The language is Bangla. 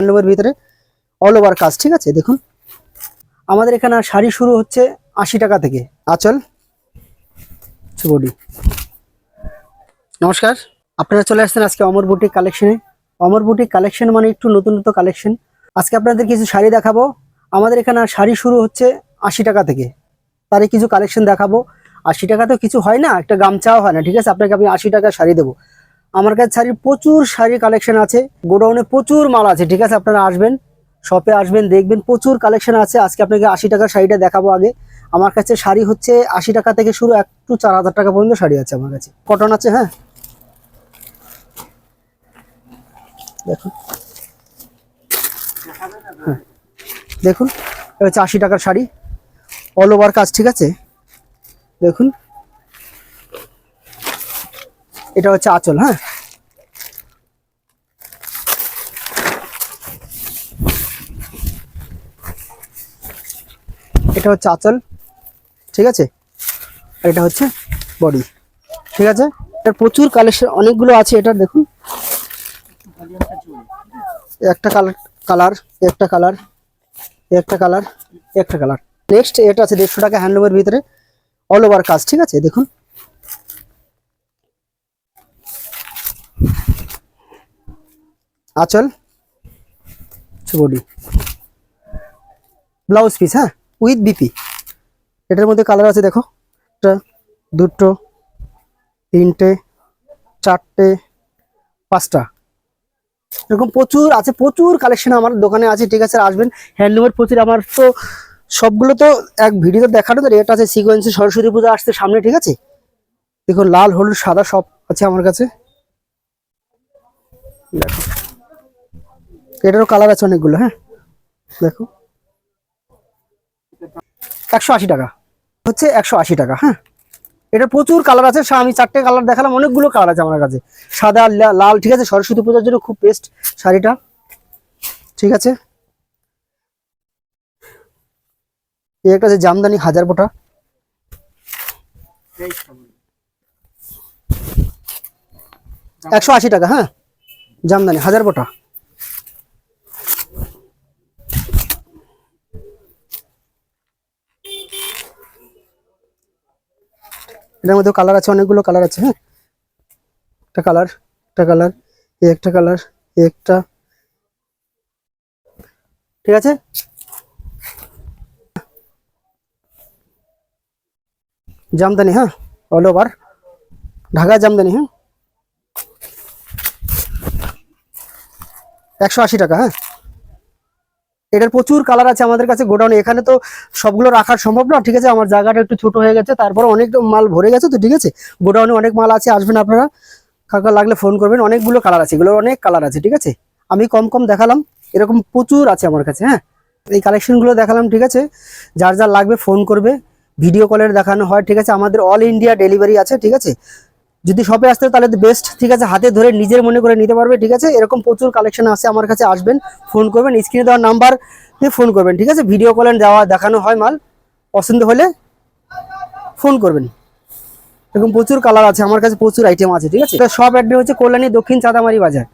হ্যান্ডলুমের ভিতরে অল ওভার কাজ, ঠিক আছে। দেখুন আমাদের এখানে শাড়ি শুরু হচ্ছে 80 টাকা থেকে। আঁচল, বডি। নমস্কার, আপনারা চলে আসছেন আজকে অমর বুটিক কালেকশনে। অমর বুটিক কালেকশন মানে একটু নতুন নতুন কালেকশন। আজকে আপনাদের কিছু শাড়ি দেখাবো। আমাদের এখানে শাড়ি শুরু হচ্ছে 80 টাকা থেকে। তারই কিছু কালেকশন দেখাবো। 80 টাকা তো কিছু হয় না, একটা গামছাও হয় না, ঠিক আছে। আপনাকে আমি 80 টাকা শাড়ি দেবো। আমার কাছে শাড়ির প্রচুর শাড়ি কালেকশন আছে, গোডাউনে প্রচুর মাল আছে, ঠিক আছে। আপনারা আসবেন, শপে আসবেন, দেখবেন প্রচুর কালেকশন আছে। আজকে আপনাকে 80 টাকার শাড়িটা দেখাবো। আগে আমার কাছে শাড়ি হচ্ছে 80 টাকা থেকে শুরু, একটু 4000 টাকা পর্যন্ত শাড়ি আছে আমার কাছে। কটন আছে, হ্যাঁ দেখুন, হ্যাঁ দেখুন, এটা হচ্ছে 80 টাকার শাড়ি, অল ওভার কাজ, ঠিক আছে। দেখুন এটা হচ্ছে আঁচল, হ্যাঁ এটা হচ্ছে আঁচল, ঠিক আছে। আর এটা হচ্ছে বডি, ঠিক আছে। এটার প্রচুর কালেকশন অনেকগুলো আছে। এটার দেখুন একটা কালার, একটা কালার, একটা কালার, একটা কালার। নেক্সট এটা আছে 150 টাকা হ্যান্ডলুমের ভিতরে অল ওভার কাজ, ঠিক আছে। দেখুন আঁচল, বডি, ব্লাউজ পিস, হ্যাঁ উইথ বিপি। এটার মধ্যে কালার আছে দেখো, একটা, দুটো, তিনটে, চারটে, পাঁচটা, এরকম প্রচুর আছে। প্রচুর কালেকশন আমার দোকানে আছে, ঠিক আছে। আসবেন, হ্যান্ডলুমের প্রচুর। আমার তো সবগুলো তো এক ভিডিওতে দেখানো, তো রেট আছে সিকোয়েন্সে। সরস্বতী পূজা আসছে সামনে, ঠিক আছে। দেখুন লাল, হলুদ, সাদা সব আছে আমার কাছে। দেখো এটারও কালার আছে অনেকগুলো, হ্যাঁ দেখো 180 টাকা হচ্ছে, 180 টাকা, হ্যাঁ। এটা প্রচুর কালার আছে, আমি 4টে কালার দেখালাম, অনেকগুলো কালার আছে আমার কাছে, সাদা, লাল, ঠিক আছে। সরস্বতী পূজার জন্য খুব বেস্ট শাড়িটা, ঠিক আছে। এই একটা আছে জামদানি 1000 বোটা, 180 টাকা, হ্যাঁ জামদানি 1000 বোটা। এটার মধ্যে কালার আছে, অনেকগুলো কালার আছে, হ্যাঁ। একটা কালার, একটা কালার, একটা কালার, একটা, ঠিক আছে। জামদানি, হ্যাঁ অল ওভার ঢাকা জামদানি, হ্যাঁ 180 টাকা, হ্যাঁ। এটার প্রচুর কালার আছে আমাদের কাছে গোডাউনে। এখানে তো সবগুলো রাখার সম্ভব না, ঠিক আছে। আমার জায়গাটা একটু ছোট হয়ে গেছে, তারপর অনেক মাল ভরে গেছে, তো ঠিক আছে। গোডাউনে অনেক মাল আছে, আসবেন আপনারা, কাকা লাগলে ফোন করবেন। অনেকগুলো কালার আছে, এগুলোর অনেক কালার আছে, ঠিক আছে। আমি কম কম দেখালাম, এরকম প্রচুর আছে আমার কাছে, হ্যাঁ। এই কালেকশনগুলো দেখালাম, ঠিক আছে। যার যার লাগবে ফোন করবে, ভিডিও কলের দেখানো হয়, ঠিক আছে। আমাদের অল ইন্ডিয়া ডেলিভারি আছে, ঠিক আছে। যদি শপে আসতে তাহলে বেস্ট, ঠিক আছে। হাতে ধরে নিজের মনে করে নিতে পারবে, ঠিক আছে। এরকম প্রচুর কালেকশন আছে আমার কাছে, আসবেন, ফোন করবেন, স্ক্রিনে দেওয়ার নাম্বার দিয়ে ফোন করবেন, ঠিক আছে। ভিডিও কলে দেখানো হয় মাল, পছন্দ হলে ফোন করবেন। এরকম প্রচুর কালার আছে আমার কাছে, প্রচুর আইটেম আছে, ঠিক আছে। সব অ্যাড্রেস হচ্ছে কল্যাণী, দক্ষিণ চাঁদামারি বাজার।